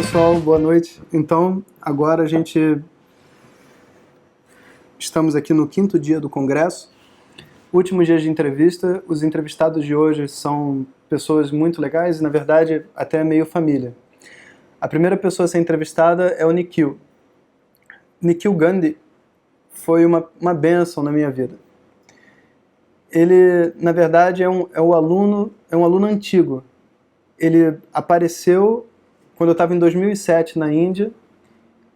pessoal, boa noite. Então, agora estamos aqui no 5º dia do Congresso, último dia de entrevista. Os entrevistados de hoje são pessoas muito legais e, na verdade, até meio família. A primeira pessoa a ser entrevistada é o Nikhil. Nikhil Gandhi foi uma bênção na minha vida. Ele, na verdade, é um aluno antigo. Ele apareceu quando eu estava em 2007 na Índia,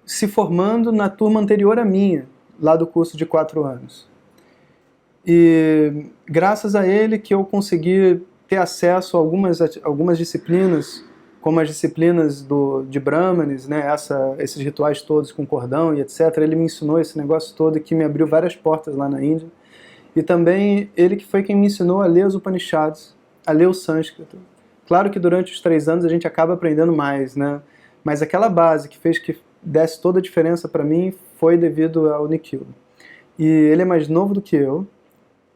se formando na turma anterior à minha, lá do curso de 4 anos. E graças a ele que eu consegui ter acesso a algumas disciplinas, como as disciplinas de Brahmanes, né, esses rituais todos com cordão e etc. Ele me ensinou esse negócio todo que me abriu várias portas lá na Índia. E também ele que foi quem me ensinou a ler os Upanishads, a ler o sânscrito. Claro que durante os 3 anos a gente acaba aprendendo mais, né? Mas aquela base que fez que desse toda a diferença para mim foi devido ao Nikhil. E ele é mais novo do que eu.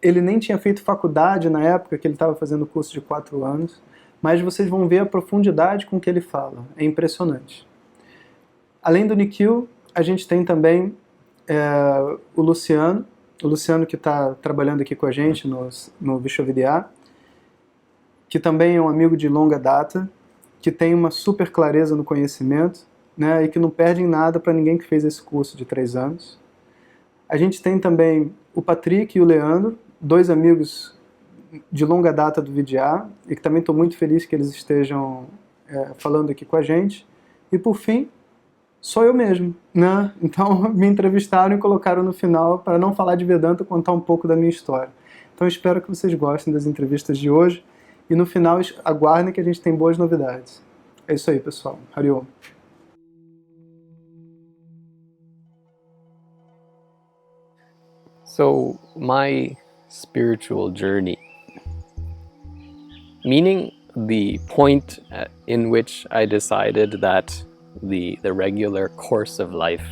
Ele nem tinha feito faculdade na época que ele estava fazendo o curso de 4 anos, mas vocês vão ver a profundidade com que ele fala. É impressionante. Além do Nikhil, a gente tem também o Luciano que está trabalhando aqui com a gente no Vishwavidya, que também é um amigo de longa data, que tem uma super clareza no conhecimento, né, e que não perde em nada para ninguém que fez esse curso de 3 anos. A gente tem também o Patrick e o Leandro, 2 amigos de longa data do Vidya, e que também estou muito feliz que eles estejam falando aqui com a gente. E por fim, sou eu mesmo, né? Então me entrevistaram e colocaram no final, para não falar de Vedanta, contar um pouco da minha história. Então espero que vocês gostem das entrevistas de hoje. E no final, aguardem que a gente tem boas novidades. É isso aí, pessoal. Hariom. So, my spiritual journey, meaning the point in which I decided that the regular course of life,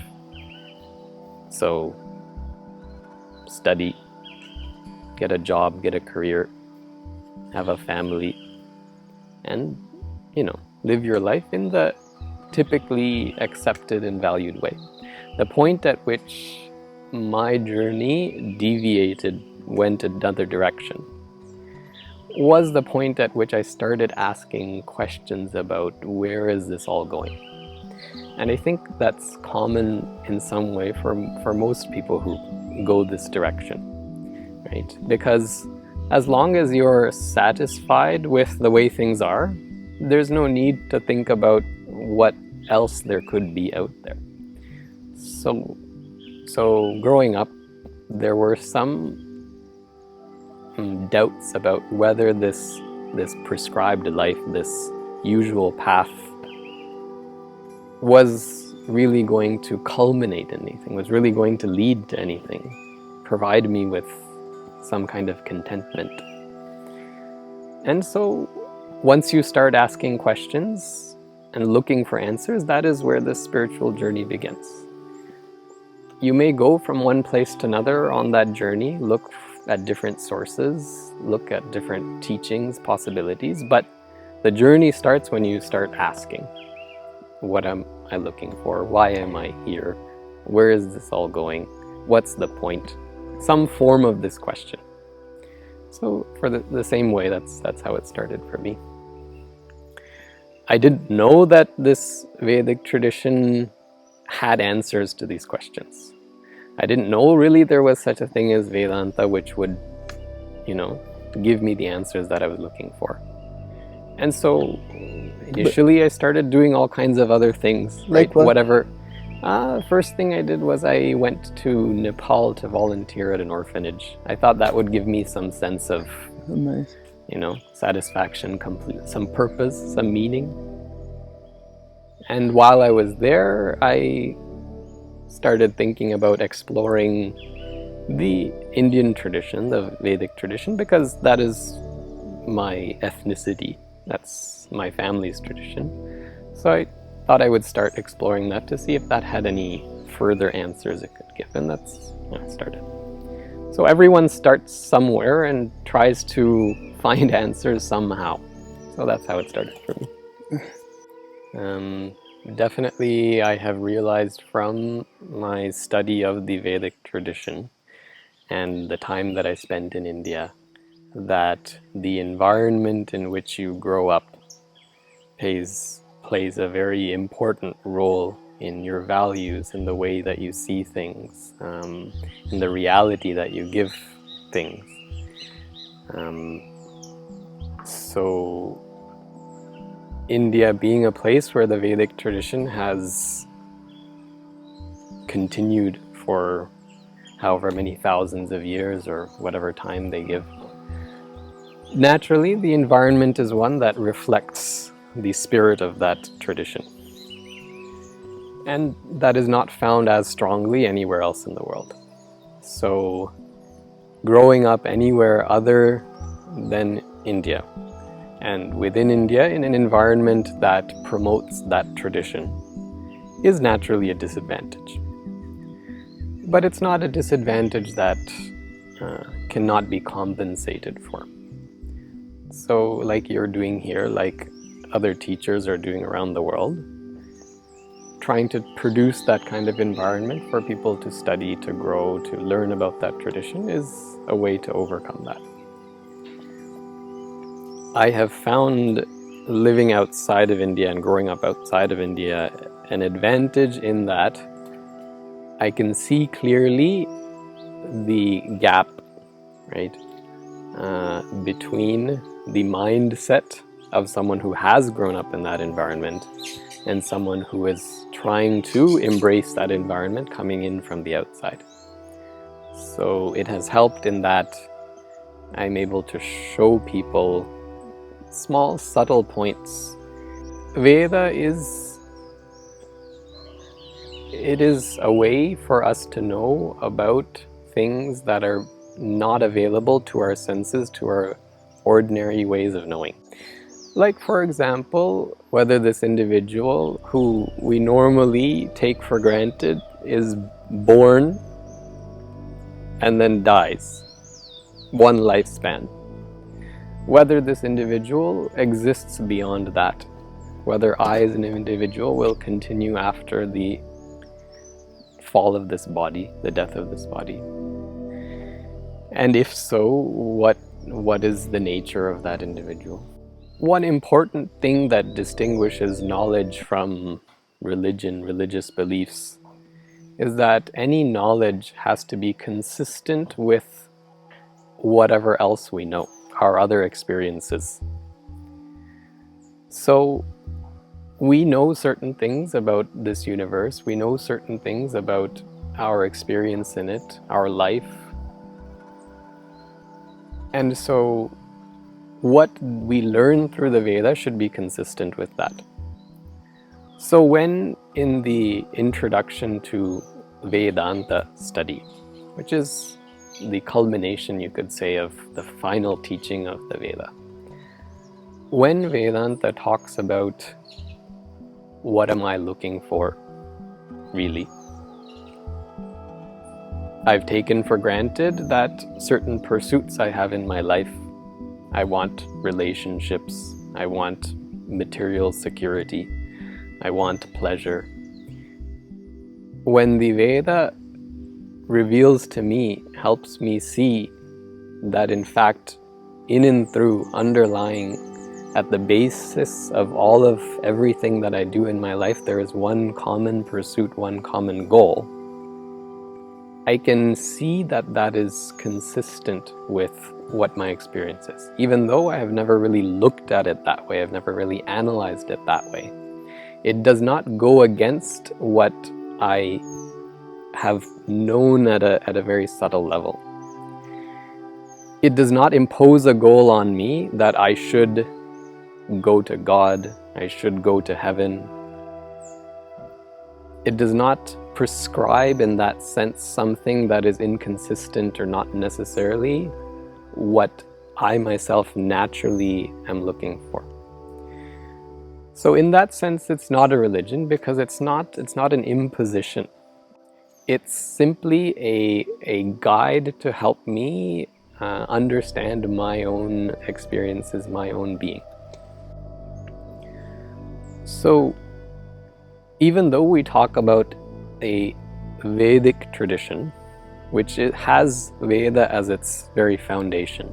so study, get a job, get a career, have a family, and, live your life in the typically accepted and valued way. The point at which my journey deviated, went another direction, was the point at which I started asking questions about where is this all going? And I think that's common in some way for most people who go this direction, right? Because as long as you're satisfied with the way things are, there's no need to think about what else there could be out there. So growing up, there were some doubts about whether this prescribed life, this usual path, was really going to culminate in anything, was really going to lead to anything, provide me with some kind of contentment. And so once you start asking questions and looking for answers, that is where the spiritual journey begins. You may go from one place to another on that journey, look at different sources, look at different teachings, possibilities, but the journey starts when you start asking, what am I looking for? Why am I here? Where is this all going? What's the point? Some form of this question. So for the same way, that's how it started for me. I didn't know that this Vedic tradition had answers to these questions. I didn't know really there was such a thing as Vedanta, which would, give me the answers that I was looking for. And so initially I started doing all kinds of other things, like right? what? Whatever. First thing I did was I went to Nepal to volunteer at an orphanage. I thought that would give me some sense of, Nice. Satisfaction, some purpose, some meaning. And while I was there, I started thinking about exploring the Indian tradition, the Vedic tradition, because that is my ethnicity. That's my family's tradition. So I thought I would start exploring that to see if that had any further answers it could give, and that's how I started. So everyone starts somewhere and tries to find answers somehow. So that's how it started for me. definitely I have realized from my study of the Vedic tradition and the time that I spent in India that the environment in which you grow up plays a very important role in your values, in the way that you see things, in the reality that you give things. So India being a place where the Vedic tradition has continued for however many thousands of years or whatever time they give, naturally the environment is one that reflects the spirit of that tradition. And that is not found as strongly anywhere else in the world. So growing up anywhere other than India, and within India in an environment that promotes that tradition, is naturally a disadvantage. But it's not a disadvantage that cannot be compensated for. So like you're doing here, like other teachers are doing around the world, trying to produce that kind of environment for people to study, to grow, to learn about that tradition is a way to overcome that. I have found living outside of India and growing up outside of India an advantage in that I can see clearly the gap, right, between the mindset of someone who has grown up in that environment and someone who is trying to embrace that environment coming in from the outside. So it has helped in that I'm able to show people small, subtle points. Veda is a way for us to know about things that are not available to our senses, to our ordinary ways of knowing. Like, for example, whether this individual who we normally take for granted is born and then dies, one lifespan. Whether this individual exists beyond that, whether I as an individual will continue after the fall of this body, the death of this body. And if so, what is the nature of that individual? One important thing that distinguishes knowledge from religion, religious beliefs, is that any knowledge has to be consistent with whatever else we know, our other experiences. So we know certain things about this universe, we know certain things about our experience in it, our life. And so what we learn through the Veda should be consistent with that. So when in the introduction to Vedanta study, which is the culmination, you could say, of the final teaching of the Veda, when Vedanta talks about what am I looking for, really, I've taken for granted that certain pursuits I have in my life, I want relationships, I want material security, I want pleasure. When the Veda reveals to me, helps me see that in fact, in and through, underlying, at the basis of all of everything that I do in my life, there is one common pursuit, one common goal. I can see that that is consistent with what my experience is. Even though I have never really looked at it that way, I've never really analyzed it that way. It does not go against what I have known at a very subtle level. It does not impose a goal on me that I should go to God, I should go to heaven. It does not prescribe in that sense something that is inconsistent or not necessarily what I myself naturally am looking for. So in that sense, it's not a religion because it's not an imposition. It's simply a guide to help me understand my own experiences, my own being. So even though we talk about a Vedic tradition, which it has Veda as its very foundation,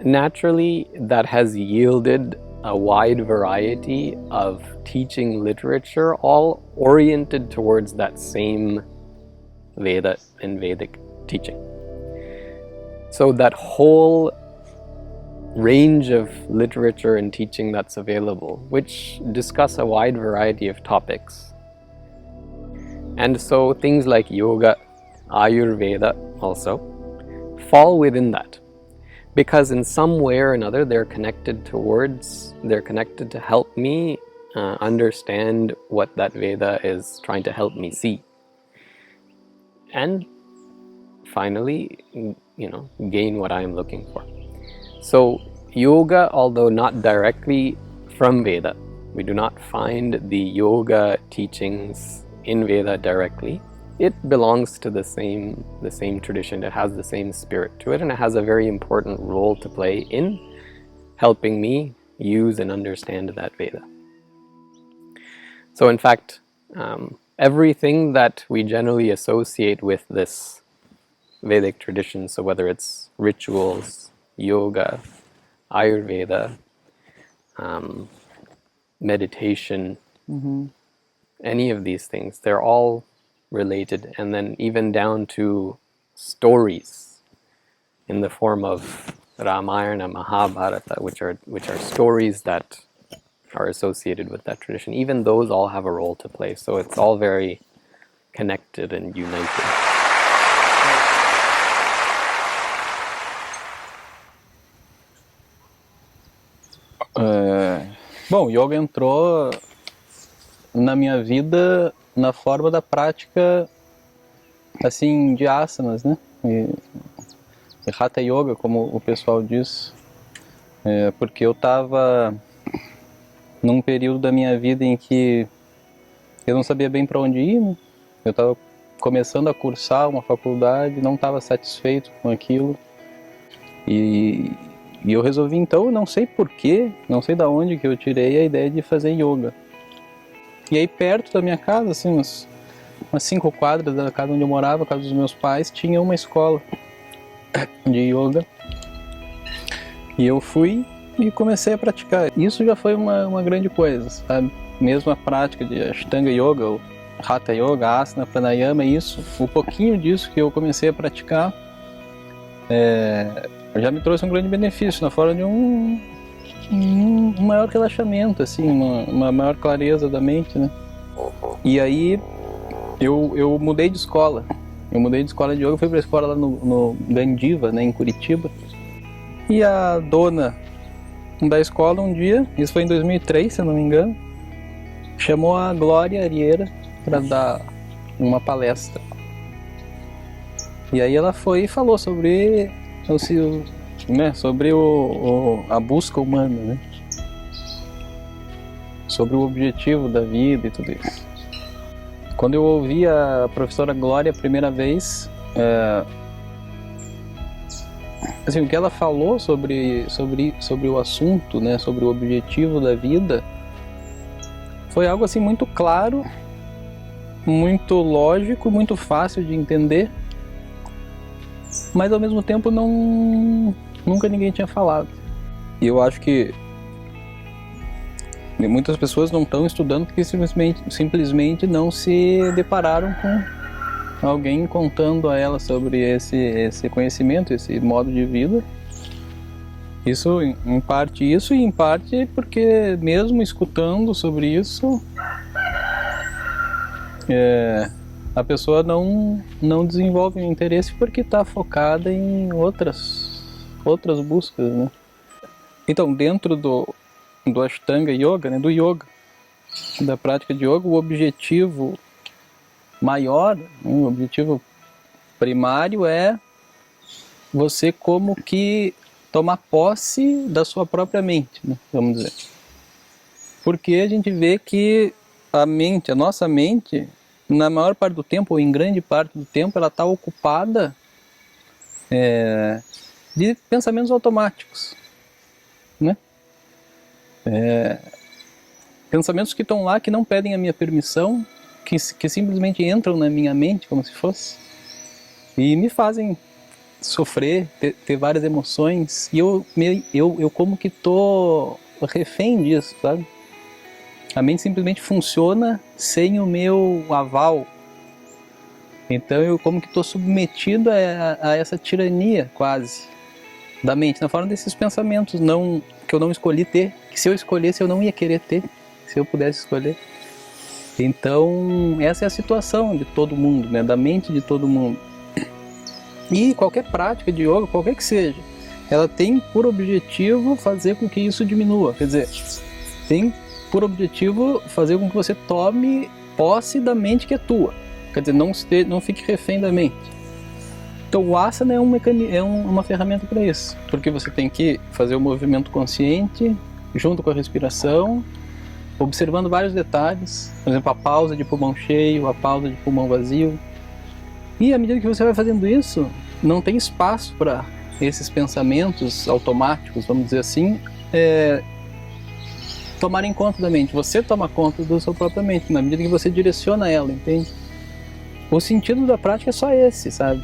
naturally that has yielded a wide variety of teaching literature, all oriented towards that same Veda and Vedic teaching. So that whole range of literature and teaching that's available, which discuss a wide variety of topics. And so things like yoga, Ayurveda also fall within that, because in some way or another they're connected to help me understand what that Veda is trying to help me see. And finally, gain what I am looking for. So yoga, although not directly from Veda, we do not find the yoga teachings in Veda directly. It belongs to the same tradition. It has the same spirit to it, and it has a very important role to play in helping me use and understand that Veda. So in fact, everything that we generally associate with this Vedic tradition, so whether it's rituals, yoga, Ayurveda, meditation, any of these things, they're all related, and then even down to stories in the form of Ramayana, Mahabharata, which are stories that are associated with that tradition. Even those all have a role to play, so it's all very connected and united. Bom, yoga entrou na minha vida na forma da prática, assim, de asanas, né? E Hatha Yoga, como o pessoal diz, porque eu estava num período da minha vida em que eu não sabia bem para onde ir, né? Eu estava começando a cursar uma faculdade, não estava satisfeito com aquilo, e eu resolvi então, não sei porquê, não sei da onde que eu tirei a ideia de fazer yoga. E aí perto da minha casa, assim, umas 5 quadras da casa onde eu morava, a casa dos meus pais, tinha uma escola de yoga. E eu fui e comecei a praticar. Isso já foi uma grande coisa, sabe? Mesmo a prática de Ashtanga Yoga, ou Hatha Yoga, Asana, Pranayama, isso, o pouquinho disso que eu comecei a praticar, já me trouxe um grande benefício na forma de um maior relaxamento, assim, uma maior clareza da mente, né? E aí eu mudei de escola. Eu mudei de escola de yoga, fui para a escola lá no Gandiva, né, em Curitiba. E a dona da escola um dia, isso foi em 2003, se eu não me engano, chamou a Glória Arieira para dar uma palestra. E aí ela foi e falou sobre a busca humana, né? Sobre o objetivo da vida e tudo isso. Quando eu ouvi a professora Glória a primeira vez, assim, o que ela falou sobre o assunto, né, sobre o objetivo da vida, foi algo assim muito claro, muito lógico, muito fácil de entender, mas ao mesmo tempo nunca ninguém tinha falado. E eu acho que muitas pessoas não estão estudando porque simplesmente não se depararam com alguém contando a ela sobre esse conhecimento, esse modo de vida. Isso, em parte isso, e em parte porque mesmo escutando sobre isso, a pessoa não desenvolve um interesse porque está focada em outras buscas, né? Então, dentro do Ashtanga Yoga, né, do yoga, da prática de yoga, o objetivo maior, o objetivo primário é você como que tomar posse da sua própria mente, né, vamos dizer. Porque a gente vê que a nossa mente, na maior parte do tempo, ou em grande parte do tempo, ela está ocupada de pensamentos automáticos, né? Pensamentos que estão lá, que não pedem a minha permissão, que simplesmente entram na minha mente, como se fosse, e me fazem sofrer, ter várias emoções, e eu como que tô refém disso, sabe? A mente simplesmente funciona sem o meu aval. Então eu como que tô submetido a essa tirania, quase, da mente, na forma desses pensamentos que eu não escolhi ter, que se eu escolhesse eu não ia querer ter, se eu pudesse escolher. Então essa é a situação de todo mundo, né? Da mente de todo mundo. E qualquer prática de yoga, qualquer que seja, ela tem por objetivo fazer com que isso diminua. Quer dizer, tem por objetivo fazer com que você tome posse da mente que é tua. Quer dizer, não fique refém da mente. Então o asana é uma ferramenta para isso. Porque você tem que fazer o movimento consciente, junto com a respiração, observando vários detalhes. Por exemplo, a pausa de pulmão cheio, a pausa de pulmão vazio. E à medida que você vai fazendo isso, não tem espaço para esses pensamentos automáticos, vamos dizer assim, tomarem conta da mente. Você toma conta da sua própria mente, na medida que você direciona ela, entende? O sentido da prática é só esse, sabe?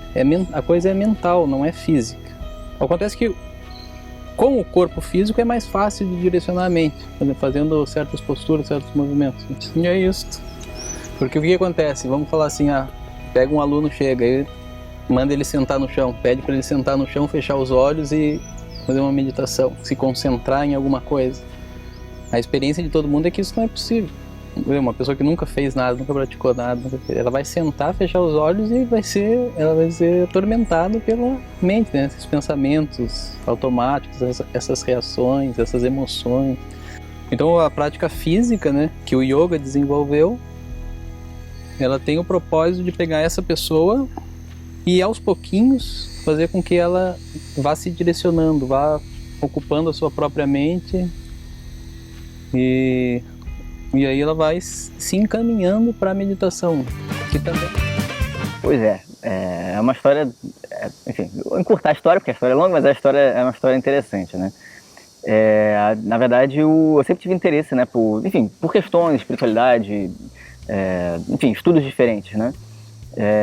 A coisa é mental, não é física. Acontece que com o corpo físico é mais fácil de direcionar a mente, fazendo certas posturas, certos movimentos. E é isso. Porque o que acontece? Vamos falar assim, pega um aluno, chega e manda ele sentar no chão, pede para ele sentar no chão, fechar os olhos e fazer uma meditação, se concentrar em alguma coisa. A experiência de todo mundo é que isso não é possível. Uma pessoa que nunca fez nada, nunca praticou nada, ela vai sentar, fechar os olhos e ela vai ser atormentada pela mente, né? Esses pensamentos automáticos, essas reações, essas emoções. Então a prática física, né, que o yoga desenvolveu, ela tem o propósito de pegar essa pessoa e aos pouquinhos fazer com que ela vá se direcionando, vá ocupando a sua própria mente e aí ela vai se encaminhando para a meditação, que também... Pois é uma história, enfim, vou encurtar a história, porque a história é longa, mas a história é uma história interessante, né? Na verdade, eu sempre tive interesse, né, por questões de espiritualidade, enfim, estudos diferentes, né?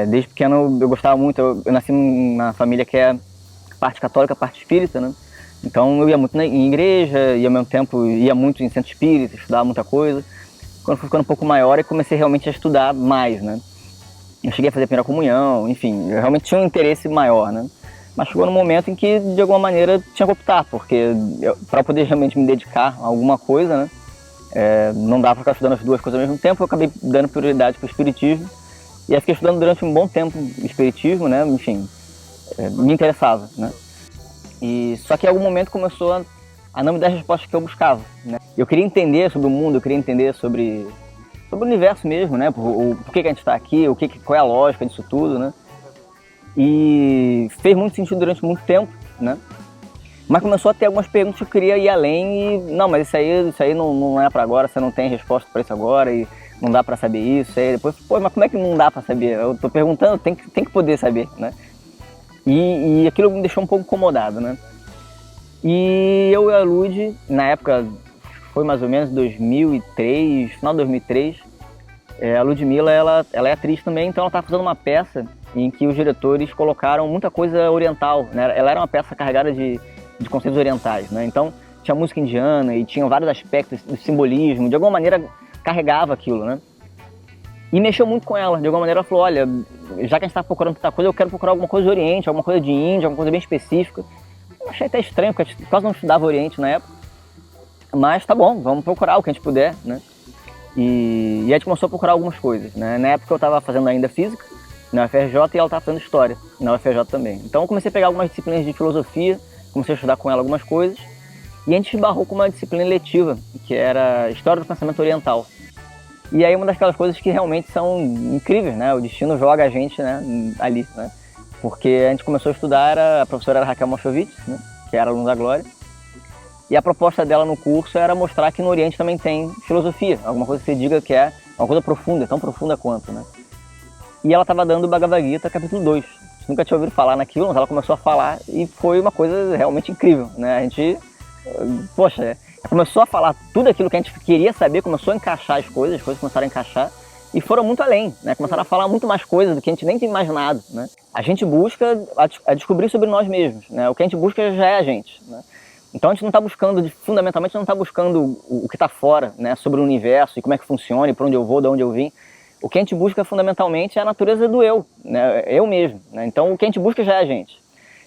Desde pequeno eu gostava muito, eu nasci numa família que é parte católica, parte espírita, né? Então eu ia muito em igreja e ao mesmo tempo ia muito em centro espírita, estudava muita coisa. Quando eu fui ficando um pouco maior, eu comecei realmente a estudar mais, né? Eu cheguei a fazer a primeira comunhão, enfim, eu realmente tinha um interesse maior, né? Mas chegou num momento em que, de alguma maneira, tinha que optar, porque para poder realmente me dedicar a alguma coisa, né? Não dava para ficar estudando as duas coisas ao mesmo tempo, eu acabei dando prioridade para o espiritismo. E aí fiquei estudando durante um bom tempo o espiritismo, né? Enfim, me interessava, né? Só que em algum momento começou a não me dar as respostas que eu buscava, né? Eu queria entender sobre o mundo, eu queria entender sobre o universo mesmo, né? Por que a gente está aqui, qual é a lógica disso tudo, né? E fez muito sentido durante muito tempo, né? Mas começou a ter algumas perguntas que eu queria ir além e... Não, mas isso aí não é para agora, você não tem resposta para isso agora e não dá para saber isso. Aí depois, mas como é que não dá para saber? Eu tô perguntando, tem que poder saber, né? E aquilo me deixou um pouco incomodado, né? E eu e a Lud, na época, foi mais ou menos 2003, final de 2003, a Ludmilla, ela é atriz também, então ela estava fazendo uma peça em que os diretores colocaram muita coisa oriental, né? Ela era uma peça carregada de conceitos orientais, né? Então tinha música indiana e tinha vários aspectos do simbolismo, de alguma maneira carregava aquilo, né? E mexeu muito com ela, de alguma maneira ela falou, olha, já que a gente está procurando tanta coisa, eu quero procurar alguma coisa do Oriente, alguma coisa de Índia, alguma coisa bem específica. Eu achei até estranho, porque a gente quase não estudava Oriente na época, mas tá bom, vamos procurar o que a gente puder, né? E a gente começou a procurar algumas coisas, né? Na época eu estava fazendo ainda Física, na UFRJ, e ela estava fazendo História, na UFRJ também. Então eu comecei a pegar algumas disciplinas de Filosofia, comecei a estudar com ela algumas coisas, e a gente esbarrou com uma disciplina eletiva, que era História do Pensamento Oriental. E aí uma daquelas coisas que realmente são incríveis, né? O destino joga a gente, né, ali, né? Porque a gente começou a estudar, a professora era Raquel Moscovitch, né, que era aluna da Glória, e a proposta dela no curso era mostrar que no Oriente também tem filosofia, alguma coisa que você diga que é uma coisa profunda, tão profunda quanto, né? E ela estava dando o Bhagavad Gita, capítulo 2. A gente nunca tinha ouvido falar naquilo, mas ela começou a falar e foi uma coisa realmente incrível, né? A gente, poxa, começou a falar tudo aquilo que a gente queria saber, começou a encaixar as coisas começaram a encaixar e foram muito além, né? Começaram a falar muito mais coisas do que a gente nem tinha imaginado, né? A gente busca a descobrir sobre nós mesmos, né? O que a gente busca já é a gente, né? Então a gente não está buscando, fundamentalmente não está buscando o que está fora, né? Sobre o universo e como é que funciona e para onde eu vou, de onde eu vim. O que a gente busca fundamentalmente é a natureza do eu, né? Eu mesmo, né? Então o que a gente busca já é a gente.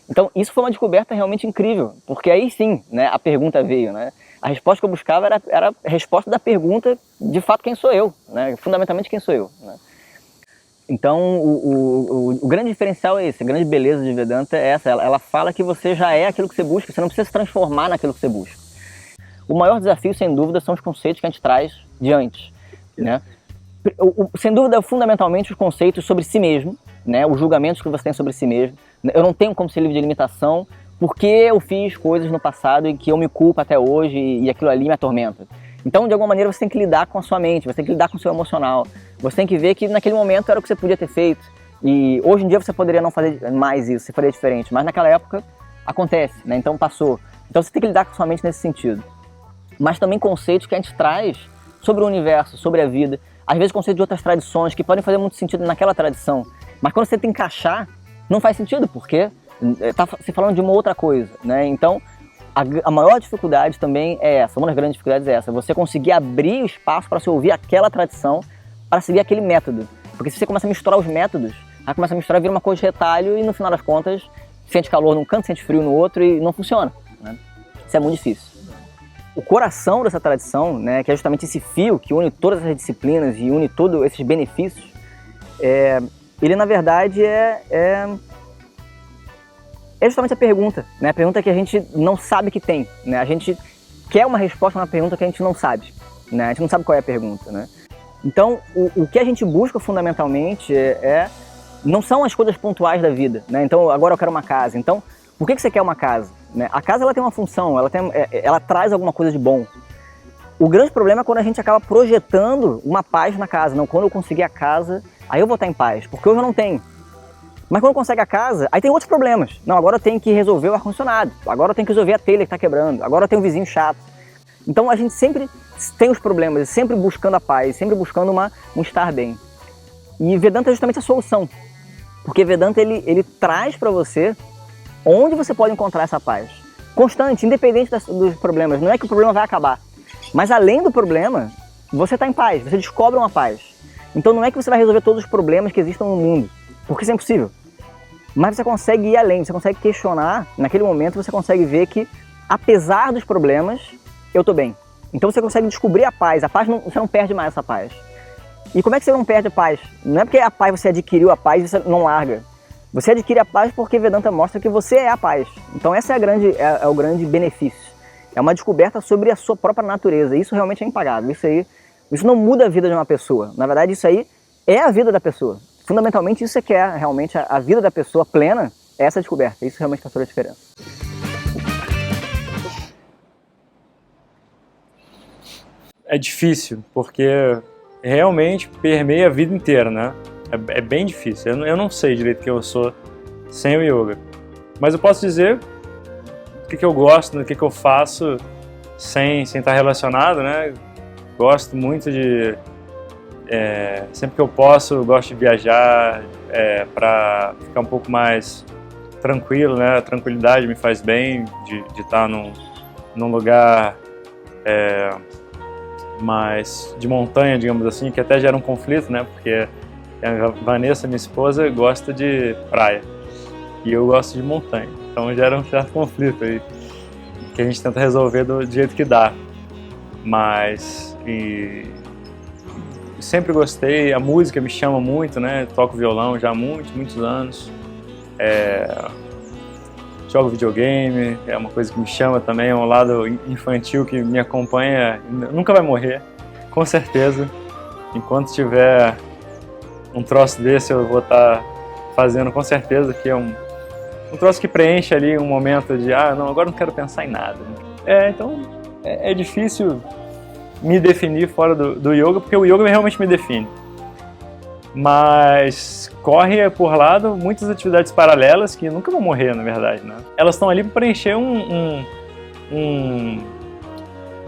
Então isso foi uma descoberta realmente incrível, porque aí sim, né, a pergunta veio, né? A resposta que eu buscava era a resposta da pergunta, de fato, quem sou eu, né? Fundamentalmente, quem sou eu, né? Então, o grande diferencial é esse, a grande beleza de Vedanta é essa, ela fala que você já é aquilo que você busca, você não precisa se transformar naquilo que você busca. O maior desafio, sem dúvida, são os conceitos que a gente traz de antes, né? Sem dúvida, fundamentalmente, os conceitos sobre si mesmo, né? Os julgamentos que você tem sobre si mesmo. Eu não tenho como ser livre de limitação, porque eu fiz coisas no passado e que eu me culpo até hoje e aquilo ali me atormenta. Então, de alguma maneira, você tem que lidar com a sua mente, você tem que lidar com o seu emocional. Você tem que ver que naquele momento era o que você podia ter feito. E hoje em dia você poderia não fazer mais isso, você faria diferente. Mas naquela época acontece, né? Então passou. Então você tem que lidar com a sua mente nesse sentido. Mas também conceitos que a gente traz sobre o universo, sobre a vida. Às vezes conceitos de outras tradições que podem fazer muito sentido naquela tradição. Mas quando você tenta encaixar, não faz sentido, porque está se falando de uma outra coisa, né? Então, a maior dificuldade também é essa, uma das grandes dificuldades é essa, você conseguir abrir o espaço para você ouvir aquela tradição, para seguir aquele método. Porque se você começa a misturar os métodos, aí começa a misturar, vira uma coisa de retalho e no final das contas, sente calor num canto, sente frio no outro e não funciona, né? Isso é muito difícil. O coração dessa tradição, né, que é justamente esse fio que une todas as disciplinas e une todos esses benefícios, ele na verdade é justamente a pergunta, né? A pergunta que a gente não sabe que tem, né? A gente quer uma resposta a uma pergunta que a gente não sabe, né? A gente não sabe qual é a pergunta, né? Então, o que a gente busca fundamentalmente não são as coisas pontuais da vida, né? Então, agora eu quero uma casa. Então, por que você quer uma casa? Né? A casa ela tem uma função, ela traz alguma coisa de bom. O grande problema é quando a gente acaba projetando uma paz na casa. Não, quando eu conseguir a casa, aí eu vou estar em paz, porque hoje eu não tenho. Mas quando consegue a casa, aí tem outros problemas. Não, agora eu tenho que resolver o ar-condicionado. Agora eu tenho que resolver a telha que está quebrando. Agora eu tenho um vizinho chato. Então a gente sempre tem os problemas, sempre buscando a paz, sempre buscando um estar bem. E Vedanta é justamente a solução. Porque Vedanta ele traz para você onde você pode encontrar essa paz. Constante, independente dos problemas. Não é que o problema vai acabar. Mas além do problema, você está em paz, você descobre uma paz. Então não é que você vai resolver todos os problemas que existam no mundo. Porque isso é impossível. Mas você consegue ir além, você consegue questionar, naquele momento você consegue ver que, apesar dos problemas, eu estou bem. Então você consegue descobrir a paz você não perde mais essa paz. E como é que você não perde a paz? Não é porque a paz você adquiriu a paz e você não larga. Você adquire a paz porque Vedanta mostra que você é a paz. Então esse é o grande benefício. É uma descoberta sobre a sua própria natureza. Isso realmente é impagável. Isso não muda a vida de uma pessoa. Na verdade, isso aí é a vida da pessoa. Fundamentalmente, isso é que é realmente a vida da pessoa plena, é essa descoberta. Isso realmente faz toda a diferença. É difícil, porque realmente permeia a vida inteira, né? É bem difícil. Eu não sei direito quem eu sou sem o yoga. Mas eu posso dizer o que eu gosto, o que eu faço sem estar relacionado, né? Gosto muito de... sempre que eu posso, eu gosto de viajar para ficar um pouco mais tranquilo, né? A tranquilidade me faz bem de estar num lugar mais de montanha, digamos assim, que até gera um conflito, né? Porque a Vanessa, minha esposa, gosta de praia e eu gosto de montanha, então gera um certo conflito aí que a gente tenta resolver do jeito que dá, mas sempre gostei, a música me chama muito, né? Toco violão já há muitos anos, jogo videogame, é uma coisa que me chama também, é um lado infantil que me acompanha, nunca vai morrer, com certeza. Enquanto tiver um troço desse eu vou estar fazendo com certeza, que é um troço que preenche ali um momento de não, agora não quero pensar em nada. Então é difícil me definir fora do yoga, porque o yoga realmente me define. Mas corre por lado muitas atividades paralelas que nunca vão morrer, na verdade, né? Elas estão ali para preencher um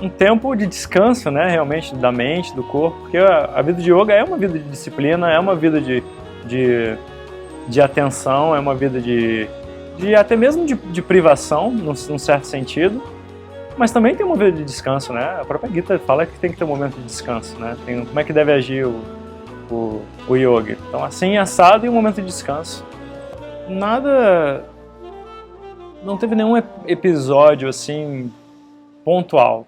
um tempo de descanso, né, realmente, da mente, do corpo, porque a vida de yoga é uma vida de disciplina, é uma vida de atenção, é uma vida de até mesmo de privação, num certo sentido, mas também tem uma vida de descanso, né? A própria Gita fala que tem que ter um momento de descanso, né? Como é que deve agir o yogi. Então, assim, assado e um momento de descanso. Não teve nenhum episódio, assim, pontual,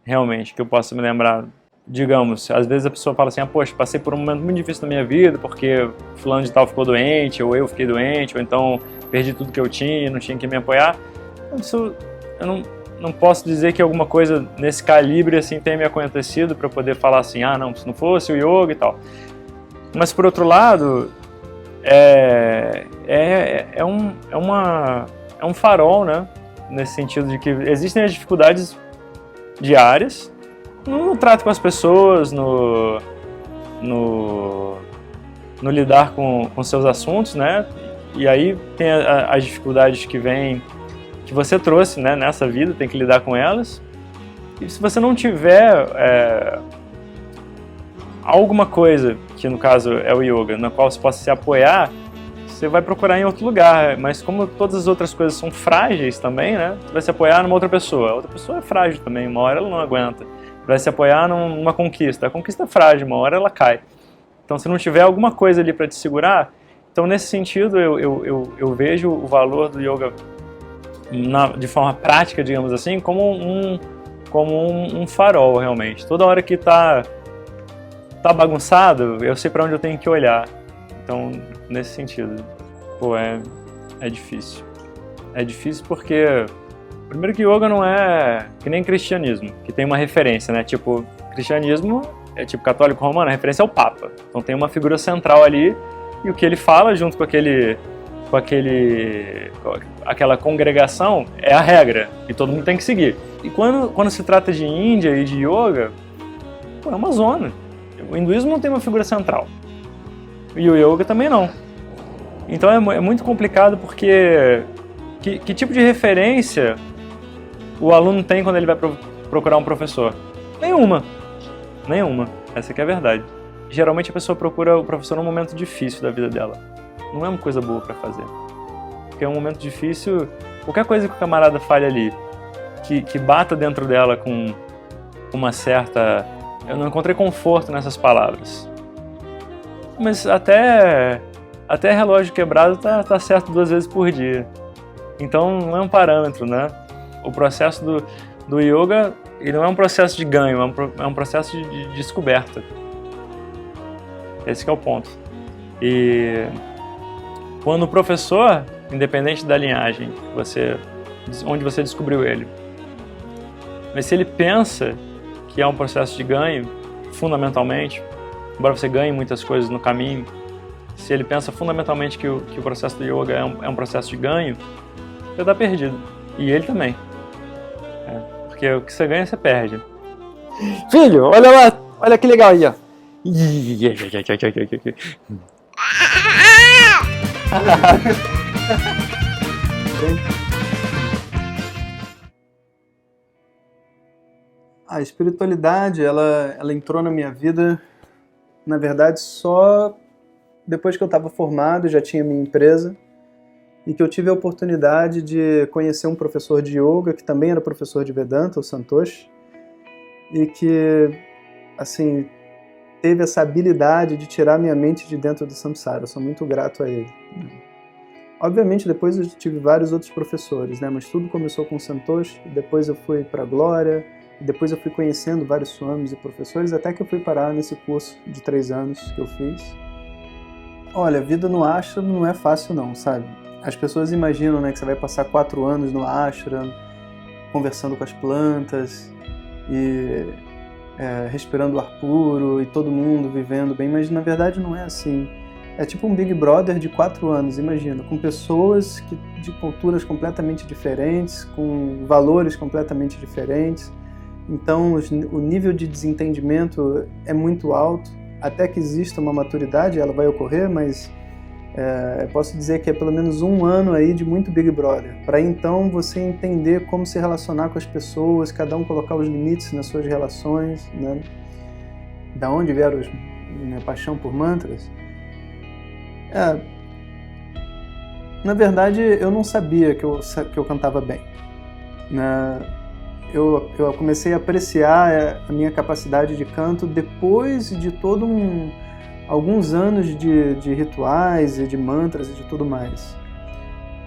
realmente, que eu possa me lembrar. Digamos, às vezes a pessoa fala assim, poxa, passei por um momento muito difícil na minha vida porque fulano de tal ficou doente, ou eu fiquei doente, ou então perdi tudo que eu tinha, não tinha quem me apoiar. Isso, eu não posso dizer que alguma coisa nesse calibre assim tenha me acontecido para poder falar assim, não, se não fosse o yoga e tal. Mas por outro lado, é um farol, né? Nesse sentido de que existem as dificuldades diárias no trato com as pessoas, no lidar com seus assuntos, né? E aí tem as dificuldades que vêm, que você trouxe, né, nessa vida, tem que lidar com elas. E se você não tiver alguma coisa, que no caso é o yoga, na qual você possa se apoiar, você vai procurar em outro lugar. Mas como todas as outras coisas são frágeis também, né? Você vai se apoiar numa outra pessoa. A outra pessoa é frágil também, uma hora ela não aguenta. Vai se apoiar numa conquista. A conquista é frágil, uma hora ela cai. Então, se não tiver alguma coisa ali para te segurar, então nesse sentido eu vejo o valor do yoga de forma prática, digamos assim, como um farol, realmente. Toda hora que tá bagunçado, eu sei para onde eu tenho que olhar. Então, nesse sentido, é difícil. É difícil porque, primeiro que yoga não é que nem cristianismo, que tem uma referência, né? Tipo, cristianismo é tipo católico romano, a referência é o Papa. Então tem uma figura central ali e o que ele fala junto com aquela congregação é a regra e todo mundo tem que seguir. E quando se trata de Índia e de yoga, é uma zona. O hinduísmo não tem uma figura central e o yoga também não. Então é muito complicado porque que tipo de referência o aluno tem quando ele vai procurar um professor? Nenhuma. Essa que é a verdade. Geralmente a pessoa procura o professor num momento difícil da vida dela. Não é uma coisa boa para fazer. Porque é um momento difícil, qualquer coisa que o camarada fale ali, que bata dentro dela com uma certa... Eu não encontrei conforto nessas palavras. Mas até relógio quebrado tá certo 2 vezes por dia. Então não é um parâmetro, né? O processo do yoga, ele não é um processo de ganho, é um processo de descoberta. Esse que é o ponto. E quando o professor, independente da linhagem, onde você descobriu ele, mas se ele pensa que é um processo de ganho, fundamentalmente, embora você ganhe muitas coisas no caminho, se ele pensa fundamentalmente que o processo do yoga é um processo de ganho, você está perdido. E ele também. Porque o que você ganha, você perde. Filho, olha lá, olha que legal aí, ó. A espiritualidade, ela entrou na minha vida, na verdade, só depois que eu estava formado, já tinha minha empresa, e que eu tive a oportunidade de conhecer um professor de yoga, que também era professor de Vedanta, o Santoshi, e que, assim, teve essa habilidade de tirar minha mente de dentro do samsara. Eu sou muito grato a ele. Obviamente, depois eu tive vários outros professores, né? Mas tudo começou com o Santoshi, e depois eu fui para a Glória, e depois eu fui conhecendo vários swamis e professores, até que eu fui parar nesse curso de 3 anos que eu fiz. Olha, a vida no ashram não é fácil não, sabe? As pessoas imaginam, né, que você vai passar 4 anos no ashram, conversando com as plantas, e respirando ar puro, e todo mundo vivendo bem, mas na verdade não é assim. É tipo um Big Brother de 4 anos, imagina, com pessoas de culturas completamente diferentes, com valores completamente diferentes. Então o nível de desentendimento é muito alto, até que exista uma maturidade, ela vai ocorrer, mas Eu posso dizer que é pelo menos 1 ano aí de muito Big Brother, para então você entender como se relacionar com as pessoas, cada um colocar os limites nas suas relações, né? Da onde vieram minha paixão por mantras? Na verdade, eu não sabia que eu cantava bem, né? Eu comecei a apreciar a minha capacidade de canto depois de alguns anos de rituais e de mantras e de tudo mais.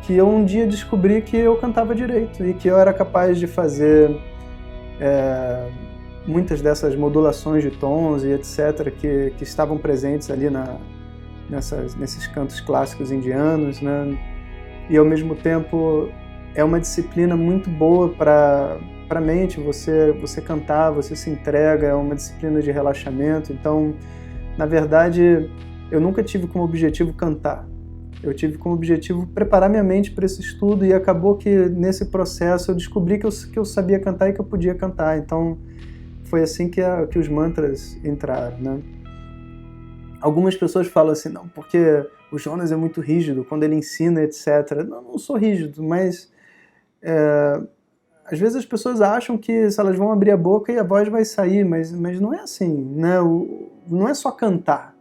Que eu um dia descobri que eu cantava direito e que eu era capaz de fazer muitas dessas modulações de tons e etc. que estavam presentes ali nesses cantos clássicos indianos, né? E ao mesmo tempo é uma disciplina muito boa para a mente, você cantar, você se entrega, é uma disciplina de relaxamento. Então, na verdade, eu nunca tive como objetivo cantar. Eu tive como objetivo preparar minha mente para esse estudo e acabou que nesse processo eu descobri que eu sabia cantar e que eu podia cantar. Então, foi assim que os mantras entraram, né? Algumas pessoas falam assim, não, porque o Jonas é muito rígido quando ele ensina, etc. Não sou rígido, mas às vezes as pessoas acham que se elas vão abrir a boca e a voz vai sair, mas não é assim, né? Não é só cantar,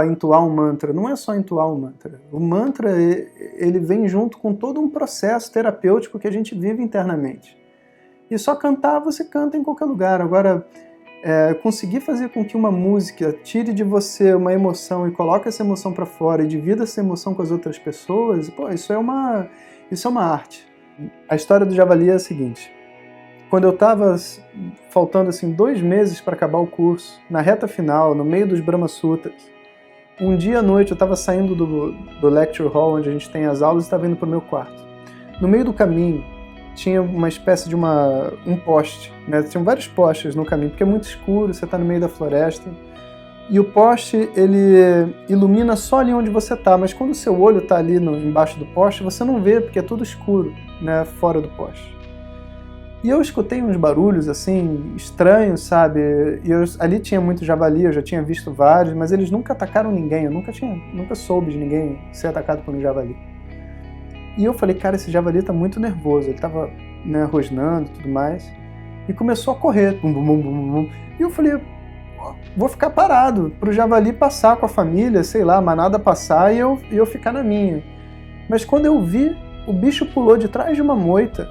entoar um mantra, não é só entoar um mantra. O mantra, ele vem junto com todo um processo terapêutico que a gente vive internamente. E só cantar, você canta em qualquer lugar. Agora, conseguir fazer com que uma música tire de você uma emoção e coloque essa emoção para fora e divida essa emoção com as outras pessoas, isso é uma arte. A história do Javali é a seguinte: quando eu estava faltando assim 2 meses para acabar o curso, na reta final, no meio dos Brahma Sutras, um dia à noite eu estava saindo do lecture hall onde a gente tem as aulas e estava indo para o meu quarto. No meio do caminho tinha uma espécie de um poste, né? Tinham vários postes no caminho, porque é muito escuro, você está no meio da floresta, e o poste, ele ilumina só ali onde você está, mas quando o seu olho está ali embaixo do poste, você não vê, porque é tudo escuro, né, fora do poste. E eu escutei uns barulhos, assim, estranhos, sabe? E ali tinha muito javali, eu já tinha visto vários, mas eles nunca atacaram ninguém, eu nunca soube de ninguém ser atacado por um javali. E eu falei, cara, esse javali tá muito nervoso, ele tava, né, rosnando e tudo mais, e começou a correr, bum, bum, bum, bum, bum. E eu falei, vou ficar parado pro javali passar com a família, sei lá, a manada passar e eu ficar na minha. Mas quando eu vi, o bicho pulou de trás de uma moita,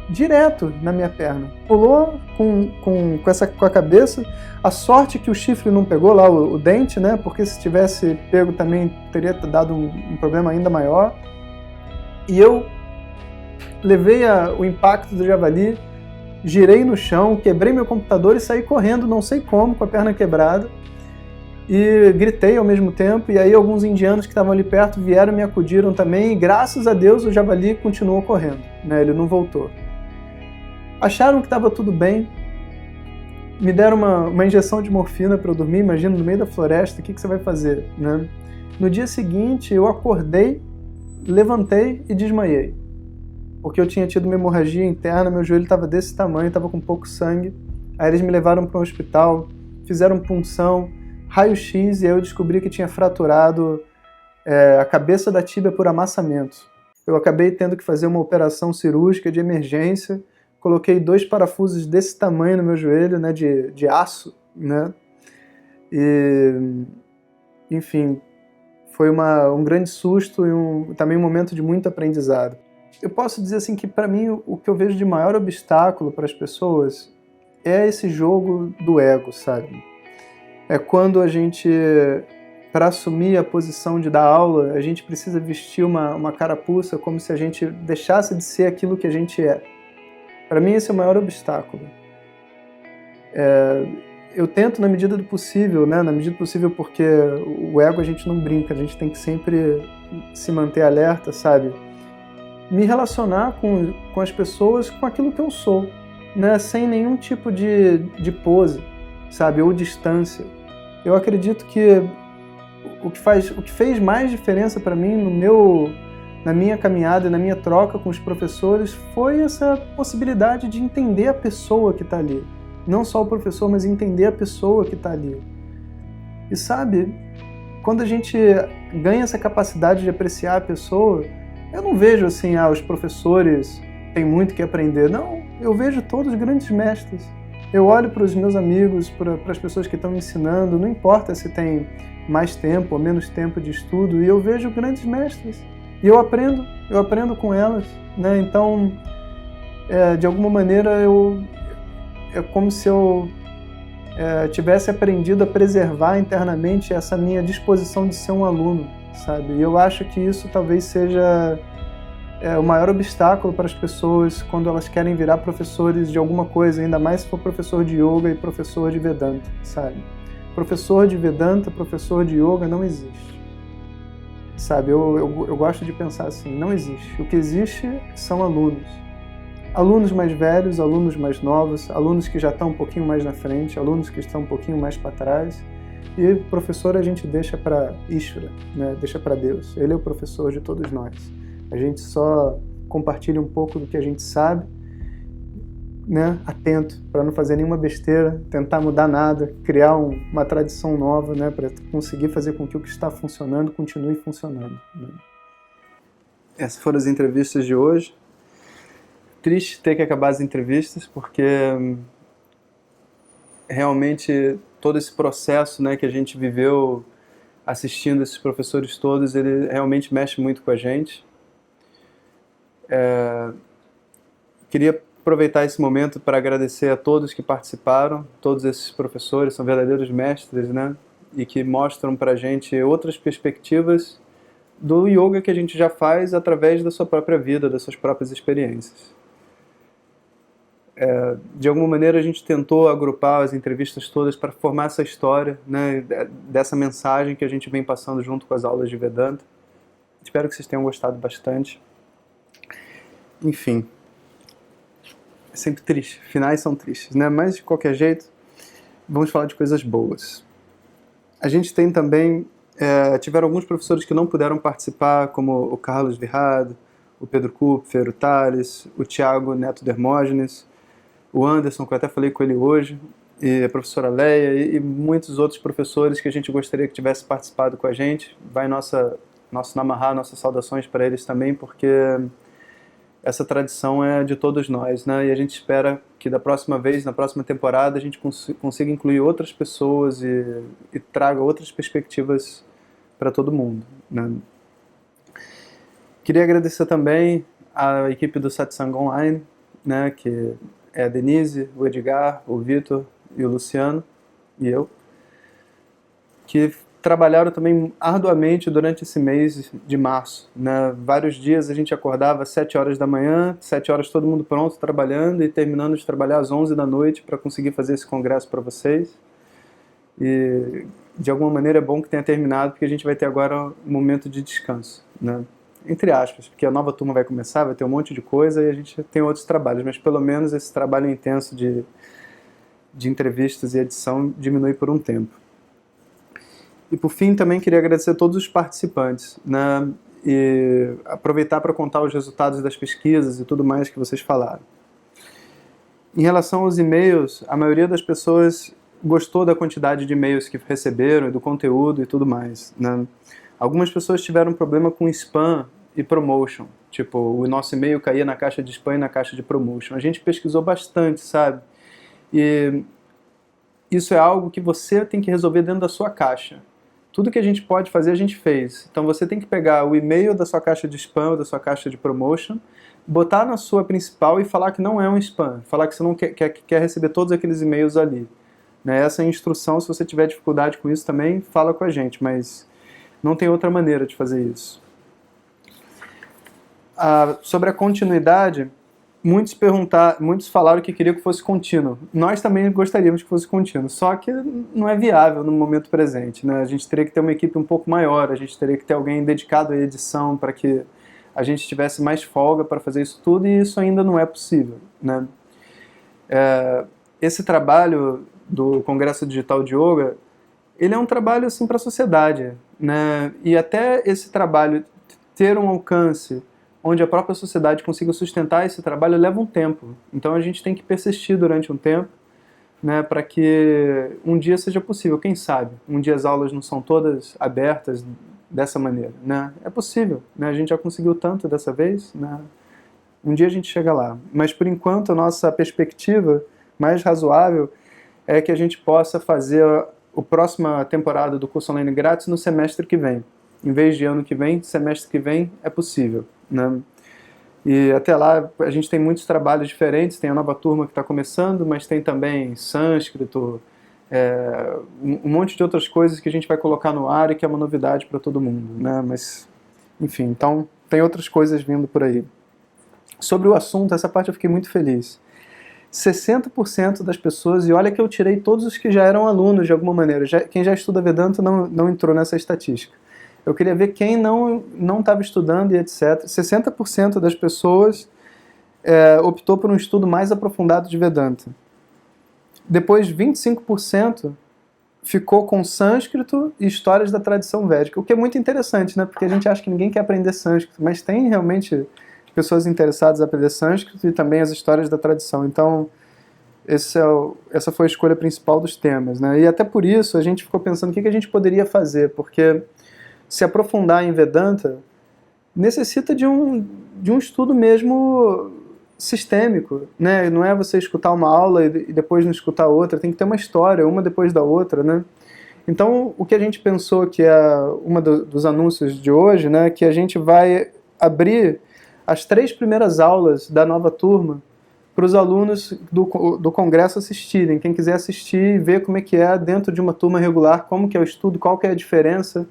direto na minha perna. Pulou com a cabeça. A sorte que o chifre não pegou lá o dente, né? Porque se tivesse pego também teria dado um problema ainda maior. E eu levei o impacto do javali, girei no chão, quebrei meu computador e saí correndo, não sei como, com a perna quebrada. E gritei ao mesmo tempo, e aí alguns indianos que estavam ali perto vieram e me acudiram também, e graças a Deus o javali continuou correndo, né? Ele não voltou. Acharam que estava tudo bem, me deram uma injeção de morfina para eu dormir, imagina, no meio da floresta, o que você vai fazer, né? No dia seguinte eu acordei, levantei e desmaiei, porque eu tinha tido uma hemorragia interna, meu joelho estava desse tamanho, estava com pouco sangue. Aí eles me levaram para um hospital, fizeram punção, raio-x, e aí eu descobri que tinha fraturado a cabeça da tíbia por amassamento. Eu acabei tendo que fazer uma operação cirúrgica de emergência, coloquei 2 parafusos desse tamanho no meu joelho, né, de aço, né, e, enfim, foi um grande susto e também um momento de muito aprendizado. Eu posso dizer assim que para mim o que eu vejo de maior obstáculo para as pessoas é esse jogo do ego, sabe? É quando a gente, para assumir a posição de dar aula, a gente precisa vestir uma carapuça como se a gente deixasse de ser aquilo que a gente é. Para mim esse é o maior obstáculo. Eu tento na medida do possível, né? Na medida do possível, porque o ego a gente não brinca, a gente tem que sempre se manter alerta, sabe? Me relacionar com as pessoas com aquilo que eu sou, né? Sem nenhum tipo de pose, sabe? Ou distância. Eu acredito que o que fez mais diferença para mim na minha caminhada e na minha troca com os professores foi essa possibilidade de entender a pessoa que está ali. Não só o professor, mas entender a pessoa que está ali. E sabe, quando a gente ganha essa capacidade de apreciar a pessoa, eu não vejo assim, os professores têm muito que aprender. Não, eu vejo todos grandes mestres. Eu olho para os meus amigos, para as pessoas que estão ensinando, não importa se tem mais tempo ou menos tempo de estudo, e eu vejo grandes mestres. E eu aprendo com elas, né? Então, de alguma maneira, é como se eu tivesse aprendido a preservar internamente essa minha disposição de ser um aluno, sabe? E eu acho que isso talvez seja o maior obstáculo para as pessoas quando elas querem virar professores de alguma coisa, ainda mais se for professor de yoga e professor de Vedanta, sabe? Professor de Vedanta, professor de yoga não existe, sabe? Eu gosto de pensar assim, não existe. O que existe são alunos. Alunos mais velhos, alunos mais novos, alunos que já estão um pouquinho mais na frente, alunos que estão um pouquinho mais para trás. E professor a gente deixa para Ishvara, né? Deixa para Deus. Ele é o professor de todos nós. A gente só compartilha um pouco do que a gente sabe, né? Atento, para não fazer nenhuma besteira, tentar mudar nada, criar uma tradição nova, né? Para conseguir fazer com que o que está funcionando continue funcionando, né? Essas foram as entrevistas de hoje. Triste ter que acabar as entrevistas, porque realmente todo esse processo, né, que a gente viveu assistindo esses professores todos, ele realmente mexe muito com a gente. Queria aproveitar esse momento para agradecer a todos que participaram, todos esses professores são verdadeiros mestres, né, e que mostram para a gente outras perspectivas do yoga que a gente já faz através da sua própria vida, das suas próprias experiências. De alguma maneira a gente tentou agrupar as entrevistas todas para formar essa história, né, dessa mensagem que a gente vem passando junto com as aulas de Vedanta. Espero que vocês tenham gostado bastante. Enfim, é sempre triste, finais são tristes, né? Mas de qualquer jeito, vamos falar de coisas boas. A gente tem também, tiveram alguns professores que não puderam participar, como o Carlos Virrado, o Pedro Kupfer, o Thales, o Tiago Neto Dermógenes, o Anderson, que eu até falei com ele hoje, e a professora Leia, e muitos outros professores que a gente gostaria que tivesse participado com a gente. Vai nosso Namaha, nossas saudações para eles também, porque essa tradição é de todos nós, né? E a gente espera que da próxima vez, na próxima temporada, a gente consiga incluir outras pessoas e traga outras perspectivas para todo mundo, né? Queria agradecer também a equipe do Satsang Online, né, que é a Denise, o Edgar, o Vitor e o Luciano, e eu, que trabalharam também arduamente durante esse mês de março, né? Vários dias a gente acordava às 7 horas da manhã, 7 horas todo mundo pronto, trabalhando, e terminando de trabalhar às 11 da noite para conseguir fazer esse congresso para vocês. E de alguma maneira é bom que tenha terminado, porque a gente vai ter agora um momento de descanso, né? Entre aspas, porque a nova turma vai começar, vai ter um monte de coisa e a gente tem outros trabalhos, mas pelo menos esse trabalho intenso de entrevistas e edição diminui por um tempo. E por fim, também queria agradecer a todos os participantes, né? E aproveitar para contar os resultados das pesquisas e tudo mais que vocês falaram. Em relação aos e-mails, a maioria das pessoas gostou da quantidade de e-mails que receberam, e do conteúdo e tudo mais, né? Algumas pessoas tiveram problema com spam e promotion, tipo, o nosso e-mail caía na caixa de spam e na caixa de promotion. A gente pesquisou bastante, sabe? E isso é algo que você tem que resolver dentro da sua caixa. Tudo que a gente pode fazer, a gente fez. Então você tem que pegar o e-mail da sua caixa de spam ou da sua caixa de promotion, botar na sua principal e falar que não é um spam, falar que você não quer receber todos aqueles e-mails ali, né? Essa é a instrução. Se você tiver dificuldade com isso também, fala com a gente, mas não tem outra maneira de fazer isso. Sobre a continuidade, muitos falaram que queriam que fosse contínuo. Nós também gostaríamos que fosse contínuo, só que não é viável no momento presente, né? A gente teria que ter uma equipe um pouco maior, a gente teria que ter alguém dedicado à edição para que a gente tivesse mais folga para fazer isso tudo, e isso ainda não é possível, né? Esse trabalho do Congresso Digital de Yoga, ele é um trabalho assim para a sociedade, né? E até esse trabalho ter um alcance onde a própria sociedade consiga sustentar esse trabalho leva um tempo. Então a gente tem que persistir durante um tempo, né, para que um dia seja possível, quem sabe, um dia as aulas não são todas abertas dessa maneira, né? É possível, né? A gente já conseguiu tanto dessa vez, né? Um dia a gente chega lá, mas por enquanto a nossa perspectiva mais razoável é que a gente possa fazer a próxima temporada do curso online grátis no semestre que vem. Em vez de ano que vem, semestre que vem é possível, né? E até lá a gente tem muitos trabalhos diferentes, tem a nova turma que está começando, mas tem também sânscrito, um monte de outras coisas que a gente vai colocar no ar e que é uma novidade para todo mundo, né? Mas, enfim, então tem outras coisas vindo por aí. Sobre o assunto, essa parte eu fiquei muito feliz. 60% das pessoas, e olha que eu tirei todos os que já eram alunos de alguma maneira, quem já estuda Vedanta não entrou nessa estatística. Eu queria ver quem não estava estudando e etc. 60% das pessoas optou por um estudo mais aprofundado de Vedanta. Depois, 25% ficou com sânscrito e histórias da tradição védica, o que é muito interessante, né? Porque a gente acha que ninguém quer aprender sânscrito, mas tem realmente pessoas interessadas em aprender sânscrito e também as histórias da tradição. Então, essa foi a escolha principal dos temas, né? E até por isso a gente ficou pensando o que a gente poderia fazer, porque se aprofundar em Vedanta necessita de um estudo mesmo sistêmico, né? Não é você escutar uma aula e depois não escutar outra, tem que ter uma história, uma depois da outra, né? Então, o que a gente pensou que é dos anúncios de hoje, né, que a gente vai abrir as 3 primeiras aulas da nova turma para os alunos do congresso assistirem. Quem quiser assistir e ver como é que é dentro de uma turma regular, como que é o estudo, qual que é a diferença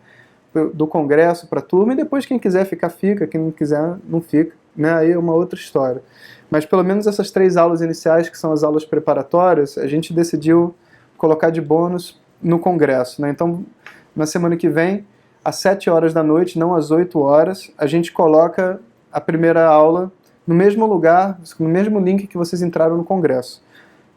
do congresso para a turma, e depois quem quiser ficar, fica, quem não quiser, não fica, né? Aí é uma outra história. Mas pelo menos essas 3 aulas iniciais, que são as aulas preparatórias, a gente decidiu colocar de bônus no congresso, né? Então, na semana que vem, às 7 horas da noite, não às 8 horas, a gente coloca a primeira aula no mesmo lugar, no mesmo link que vocês entraram no congresso.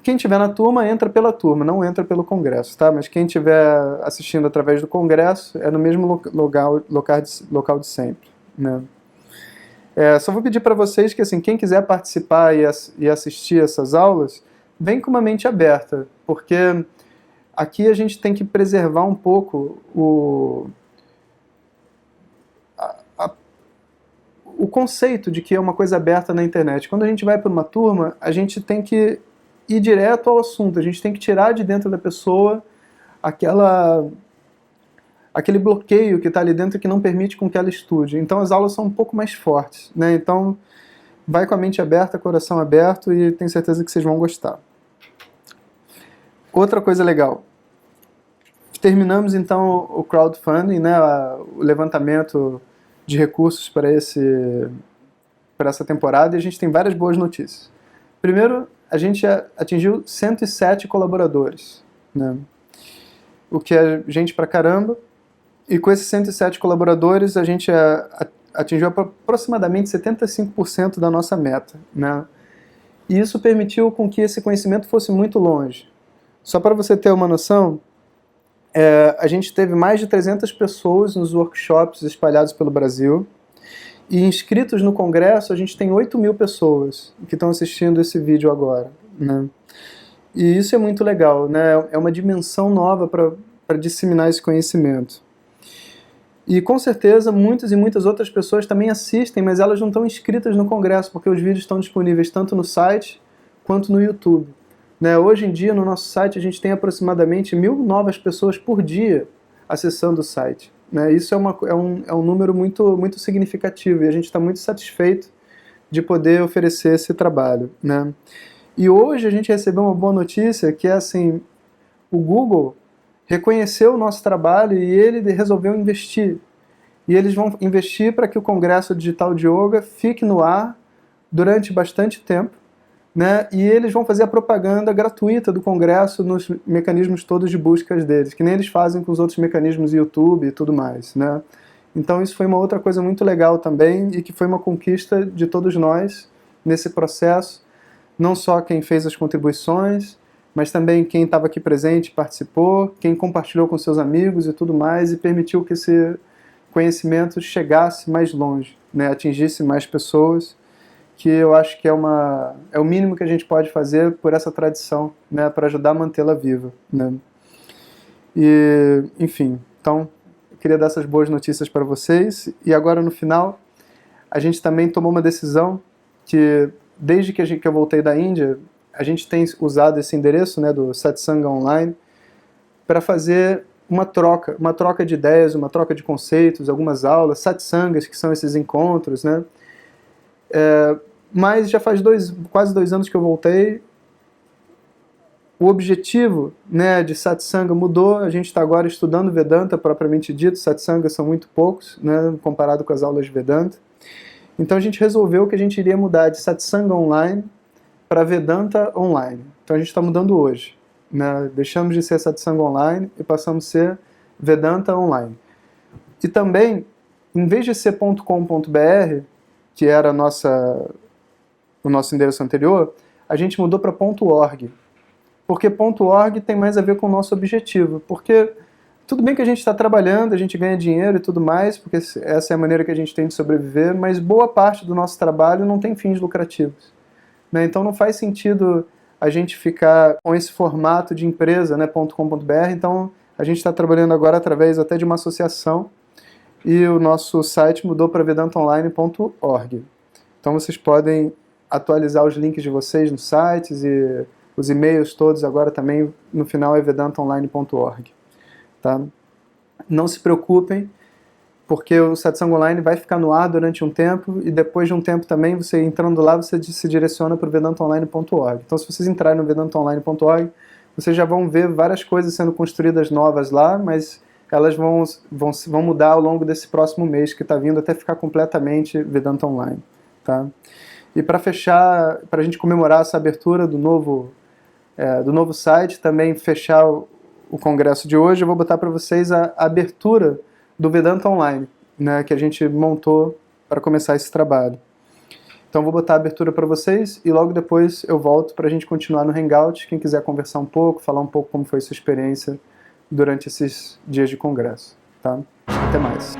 Quem estiver na turma, entra pela turma, não entra pelo congresso, tá? Mas quem estiver assistindo através do congresso, é no mesmo local de sempre, né? Só vou pedir para vocês que, assim, quem quiser participar e assistir essas aulas, vem com uma mente aberta, porque aqui a gente tem que preservar um pouco o conceito de que é uma coisa aberta na internet. Quando a gente vai para uma turma, a gente tem que ir direto ao assunto, a gente tem que tirar de dentro da pessoa aquele bloqueio que está ali dentro que não permite com que ela estude. Então as aulas são um pouco mais fortes, né? Então vai com a mente aberta, coração aberto, e tenho certeza que vocês vão gostar. Outra coisa legal. Terminamos então o crowdfunding, né? O levantamento de recursos para essa temporada, e a gente tem várias boas notícias. Primeiro, a gente atingiu 107 colaboradores, né? O que é gente pra caramba, e com esses 107 colaboradores a gente atingiu aproximadamente 75% da nossa meta, né? E isso permitiu com que esse conhecimento fosse muito longe. Só para você ter uma noção, a gente teve mais de 300 pessoas nos workshops espalhados pelo Brasil, e inscritos no congresso a gente tem 8.000 pessoas que estão assistindo esse vídeo agora, né? E isso é muito legal, né? É uma dimensão nova para disseminar esse conhecimento. E com certeza muitas e muitas outras pessoas também assistem, mas elas não estão inscritas no congresso, porque os vídeos estão disponíveis tanto no site quanto no YouTube, né? Hoje em dia no nosso site a gente tem aproximadamente 1.000 novas pessoas por dia acessando o site, né? Isso é um número muito, muito significativo, e a gente está muito satisfeito de poder oferecer esse trabalho, né? E hoje a gente recebeu uma boa notícia, que é assim, o Google reconheceu o nosso trabalho e ele resolveu investir. E eles vão investir para que o Congresso Digital de Yoga fique no ar durante bastante tempo, né? E eles vão fazer a propaganda gratuita do Congresso nos mecanismos todos de buscas deles, que nem eles fazem com os outros mecanismos do YouTube e tudo mais, né? Então isso foi uma outra coisa muito legal também, e que foi uma conquista de todos nós nesse processo, não só quem fez as contribuições, mas também quem estava aqui presente, participou, quem compartilhou com seus amigos e tudo mais, e permitiu que esse conhecimento chegasse mais longe, né? Atingisse mais pessoas. que eu acho que é o mínimo que a gente pode fazer por essa tradição, né, para ajudar a mantê-la viva, né. E, enfim, então eu queria dar essas boas notícias para vocês. E agora no final, a gente também tomou uma decisão que, desde que eu voltei da Índia, a gente tem usado esse endereço, né, do Satsanga Online para fazer uma troca de ideias, uma troca de conceitos, algumas aulas, satsangas, que são esses encontros, né. Mas já faz quase 2 anos que eu voltei. O objetivo, né, de satsanga mudou. A gente está agora estudando Vedanta propriamente dito. Satsangas são muito poucos, né, comparado com as aulas de Vedanta. Então a gente resolveu que a gente iria mudar de satsanga online para Vedanta online. Então a gente está mudando hoje, né? Deixamos de ser satsanga online e passamos a ser Vedanta online. E também, em vez de ser .com.br, que era o nosso endereço anterior, a gente mudou para .org. Porque .org tem mais a ver com o nosso objetivo. Porque tudo bem que a gente está trabalhando, a gente ganha dinheiro e tudo mais, porque essa é a maneira que a gente tem de sobreviver, mas boa parte do nosso trabalho não tem fins lucrativos, né? Então não faz sentido a gente ficar com esse formato de empresa, né, .com.br. Então a gente está trabalhando agora através até de uma associação, e o nosso site mudou para vedantaonline.org. Então vocês podem atualizar os links de vocês nos sites, e os e-mails todos agora também no final é vedantaonline.org. Tá? Não se preocupem, porque o Satsanga Online vai ficar no ar durante um tempo, e depois de um tempo também, você entrando lá, você se direciona para o vedantaonline.org. Então se vocês entrarem no vedantaonline.org, vocês já vão ver várias coisas sendo construídas novas lá, mas elas vão mudar ao longo desse próximo mês que está vindo, até ficar completamente Vedanta Online. Tá? E para fechar, para a gente comemorar essa abertura do novo site, também fechar o congresso de hoje, eu vou botar para vocês a abertura do Vedanta Online, né, que a gente montou para começar esse trabalho. Então vou botar a abertura para vocês e logo depois eu volto para a gente continuar no Hangout. Quem quiser conversar um pouco, falar um pouco como foi sua experiência durante esses dias de congresso. Tá? Até mais.